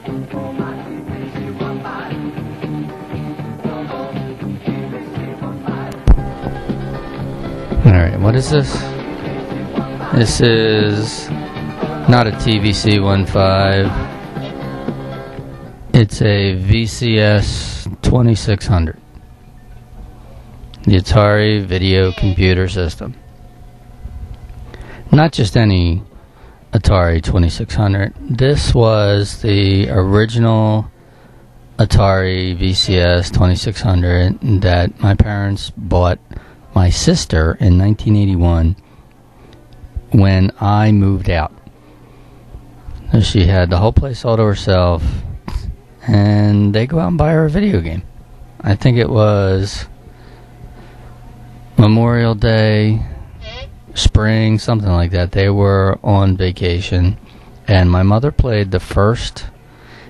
Alright, what is this? This is not a TVC 15. It's a VCS 2600. The Atari Video Computer System. Not just any Atari 2600. This was the original Atari VCS 2600 that my parents bought my sister in 1981 when I moved out. She had the whole place all to herself, and they go out and buy her a video game. I think it was Memorial Day, spring, something like that. They were on vacation, and my mother played the first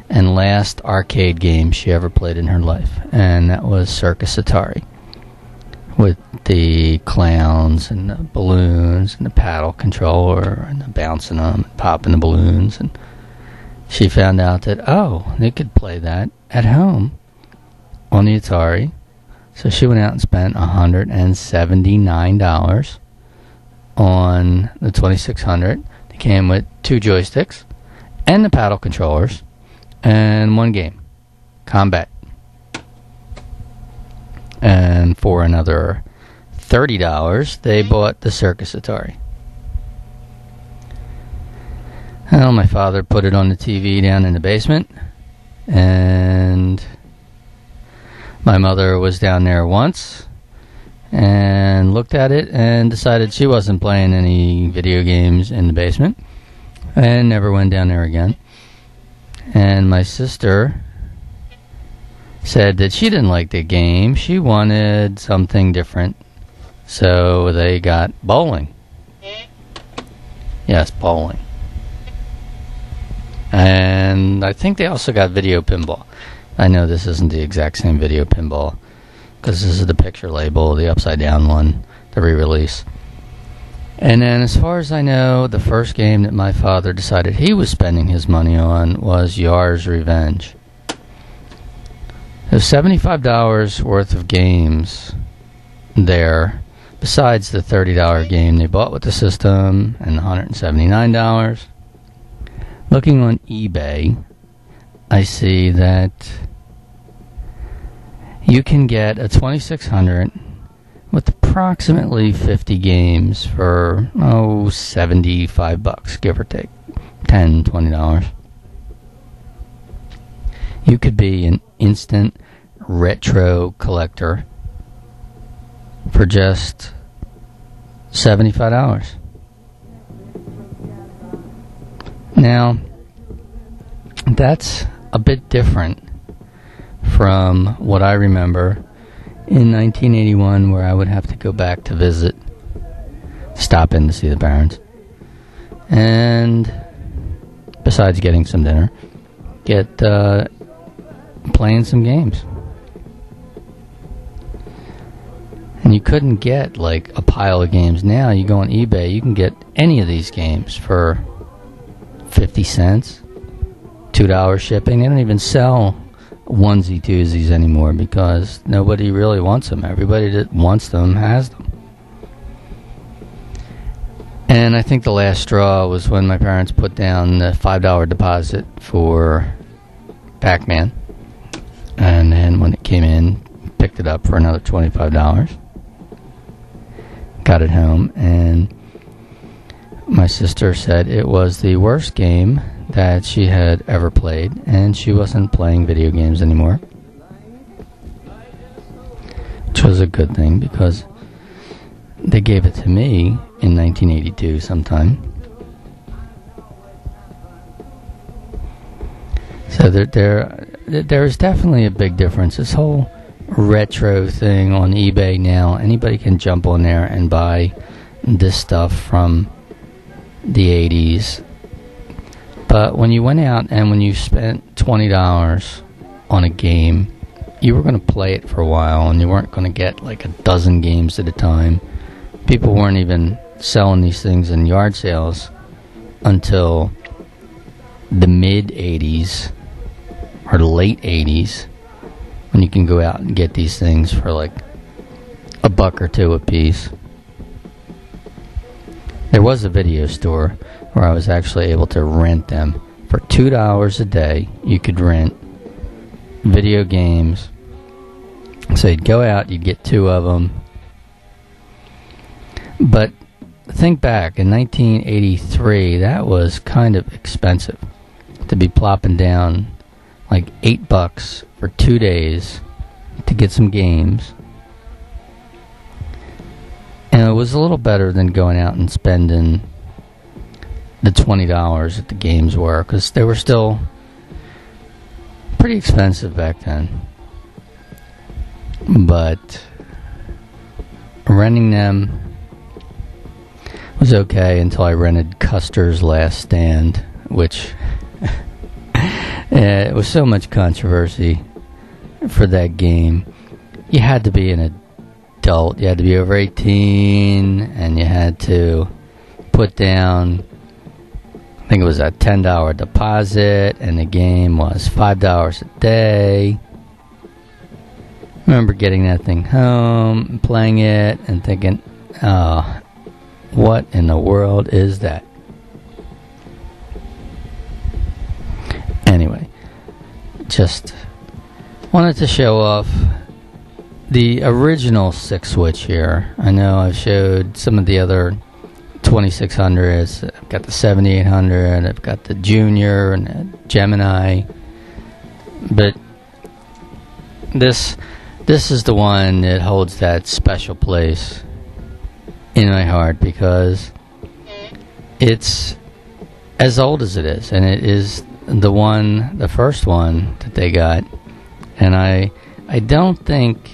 and last arcade game she ever played in her life, and that was Circus Atari, with the clowns and the balloons and the paddle controller and the bouncing them and popping the balloons. And she found out that, oh, they could play that at home on the Atari. So she went out and spent $179 on the 2600. It came with 2 joysticks and the paddle controllers and 1 game, Combat. And for another $30, they bought the Circus Atari. Well, my father put it on the TV down in the basement, and my mother was down there once and looked at it and decided she wasn't playing any video games in the basement, and never went down there again. And my sister said that she didn't like the game. She wanted something different. So they got bowling. Yes, bowling. And I think they also got video pinball. I know this isn't the exact same video pinball, because this is the picture label, the upside down one, the re-release. And then as far as I know, the first game that my father decided he was spending his money on was Yar's Revenge. There's $75 worth of games there, besides the $30 game they bought with the system and the $179. Looking on eBay, I see that you can get a 2600 with approximately 50 games for, $75, give or take, $10, $20. You could be an instant retro collector for just $75. Now, that's a bit different from what I remember in 1981, where I would have to go back to visit, stop in to see the parents, and besides getting some dinner, get playing some games. And you couldn't get like a pile of games. Now you go on eBay, you can get any of these games for 50 cents, $2 shipping. They don't even sell onesie twosies anymore because nobody really wants them. Everybody that wants them has them. And I think the last straw was when my parents put down the $5 deposit for Pac-Man. And then when it came in, picked it up for another $25. Got it home, and my sister said it was the worst game that she had ever played, and she wasn't playing video games anymore. Which was a good thing, because they gave it to me in 1982 sometime. So there is definitely a big difference. This whole retro thing on eBay now, anybody can jump on there and buy this stuff from the 80s. But when you went out and when you spent $20 on a game, you were going to play it for a while, and you weren't going to get like a dozen games at a time. People weren't even selling these things in yard sales until the mid 80s, or late 80s, when you can go out and get these things for like $1 or $2 a piece. There was a video store where I was actually able to rent them for $2 a day. You could rent video games. So you'd go out, you'd get 2 of them. But think back, in 1983, that was kind of expensive to be plopping down like $8 for 2 days to get some games. And it was a little better than going out and spending the $20 that the games were, because they were still pretty expensive back then. But renting them was okay until I rented Custer's Last Stand, which it was so much controversy for that game. You had to be an adult, you had to be over 18, and you had to put down, I think it was a $10 deposit, and the game was $5 a day. I remember getting that thing home and playing it and thinking, oh, what in the world is that? Anyway, just wanted to show off the original 6-switch here. I know I've showed some of the other 2600s. I've got the 7800, I've got the Junior and the Gemini. But this is the one that holds that special place in my heart, because it's as old as it is, and it is the first one that they got, and I don't think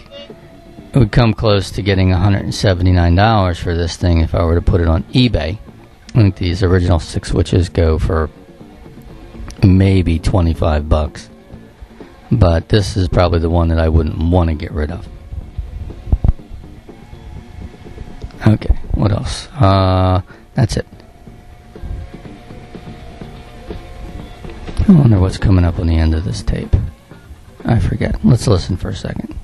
it would come close to getting $179 for this thing if I were to put it on eBay. I think these original 6-switches go for maybe $25, but this is probably the one that I wouldn't want to get rid of. Okay, what else? That's it. I wonder what's coming up on the end of this tape. I forget. Let's listen for a second.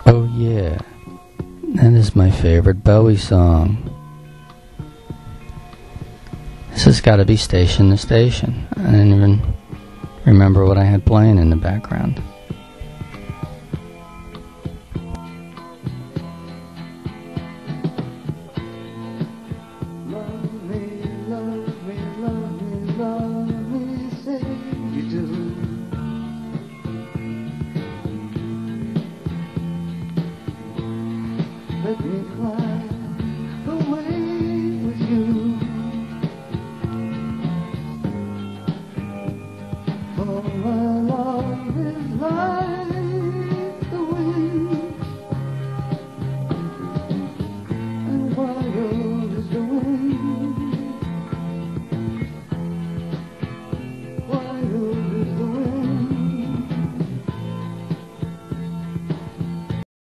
Oh yeah, that is my favorite Bowie song. This has got to be Station to Station. I didn't even remember what I had playing in the background. Love me, love me, love me, love me, say you do. Let me cry the way